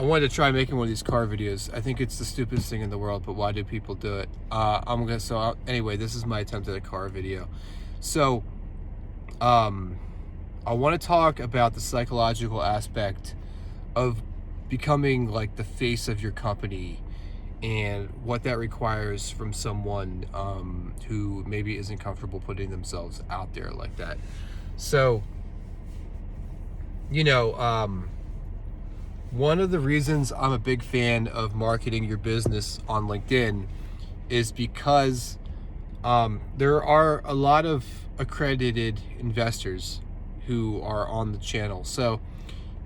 I wanted to try making one of these car videos. I think it's the stupidest thing in the world, but why do people do it? Anyway, this is my attempt at a car video. So, I want to talk about the psychological aspect of becoming like the face of your company and what that requires from someone who maybe isn't comfortable putting themselves out there like that. So, you know, one of the reasons I'm a big fan of marketing your business on LinkedIn is because there are a lot of accredited investors who are on the channel. So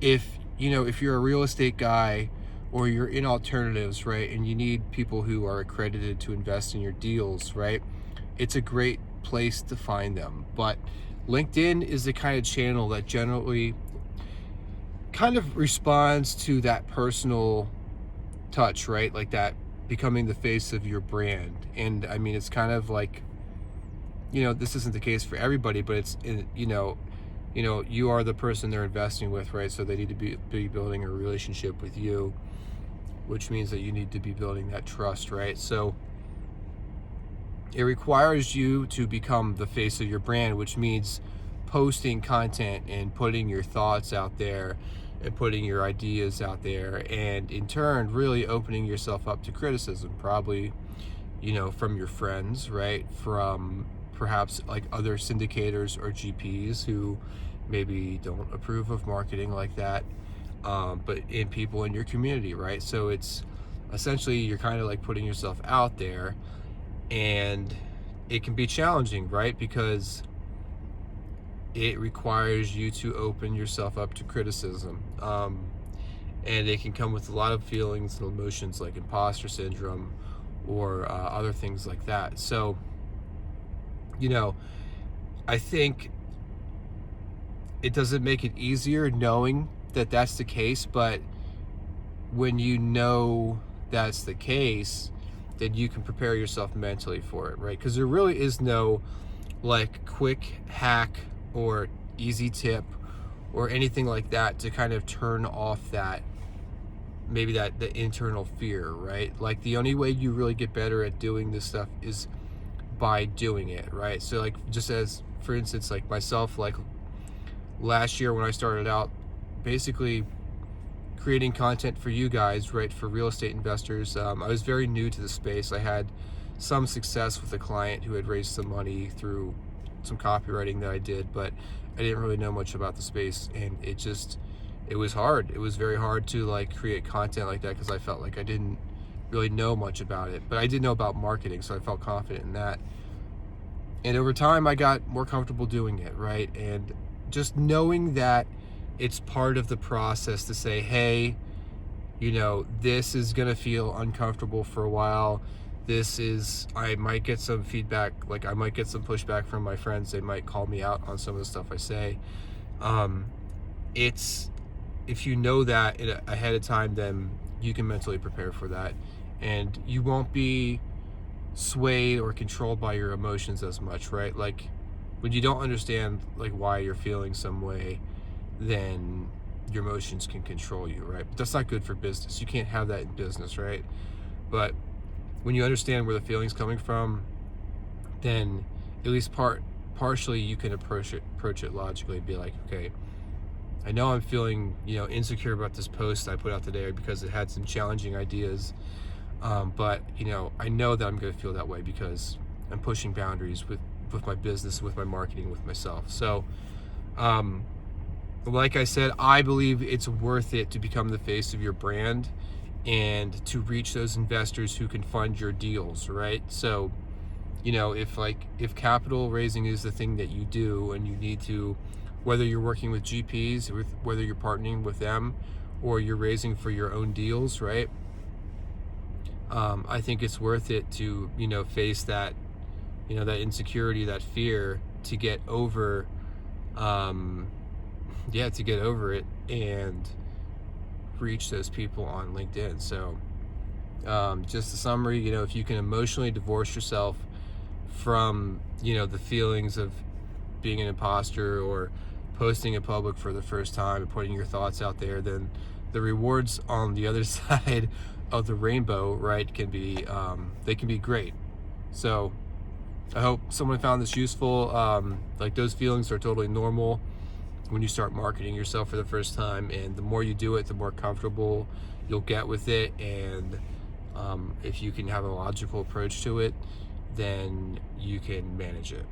if you're a real estate guy or you're in alternatives, right, and you need people who are accredited to invest in your deals, right, it's a great place to find them. But LinkedIn is the kind of channel that generally kind of responds to that personal touch, right? Like that becoming the face of your brand. And I mean, it's kind of like, this isn't the case for everybody, but it's, you are the person they're investing with, right? So they need to be building a relationship with you, which means that you need to be building that trust, right? So it requires you to become the face of your brand, which means posting content and putting your thoughts out there and putting your ideas out there, and in turn really opening yourself up to criticism, probably from your friends, right, from perhaps like other syndicators or GPs who maybe don't approve of marketing like that, but in people in your community, right? So it's essentially you're kind of like putting yourself out there, and it can be challenging, right, because it requires you to open yourself up to criticism, and it can come with a lot of feelings and emotions like imposter syndrome or other things like that. So I think it doesn't make it easier knowing that that's the case, but when you know that's the case, then you can prepare yourself mentally for it, right? Because there really is no like quick hack or easy tip or anything like that to kind of turn off that the internal fear, right? Like the only way you really get better at doing this stuff is by doing it, right? So like, just as for instance, like myself, like last year when I started out basically creating content for you guys, right, for real estate investors, I was very new to the space. I had some success with a client who had raised some money through some copywriting that I did, but I didn't really know much about the space, and it was hard. It was very hard to like create content like that because I felt like I didn't really know much about it, but I did know about marketing, so I felt confident in that. And over time I got more comfortable doing it, right? And just knowing that it's part of the process to say, hey, this is gonna feel uncomfortable for a while. I might get some feedback, like I might get some pushback from my friends. They might call me out on some of the stuff I say. If you know that ahead of time, then you can mentally prepare for that, and you won't be swayed or controlled by your emotions as much, right? Like when you don't understand like why you're feeling some way, then your emotions can control you, right? But that's not good for business. You can't have that in business, right? But when you understand where the feeling's coming from, then at least partially you can approach it logically and be like, okay, I know I'm feeling insecure about this post I put out today because it had some challenging ideas, but I know that I'm going to feel that way because I'm pushing boundaries with my business, with my marketing, with myself. So like I said, I believe it's worth it to become the face of your brand and to reach those investors who can fund your deals, right? So if capital raising is the thing that you do, and you need to, whether you're working with GPs, whether you're partnering with them, or you're raising for your own deals, right? I think it's worth it to face that that insecurity, that fear, to get over it and reach those people on LinkedIn. So just a summary, if you can emotionally divorce yourself from the feelings of being an imposter or posting in public for the first time and putting your thoughts out there, then the rewards on the other side of the rainbow, right, can be they can be great. So I hope someone found this useful. Like, those feelings are totally normal when you start marketing yourself for the first time, and the more you do it, the more comfortable you'll get with it. And if you can have a logical approach to it, then you can manage it.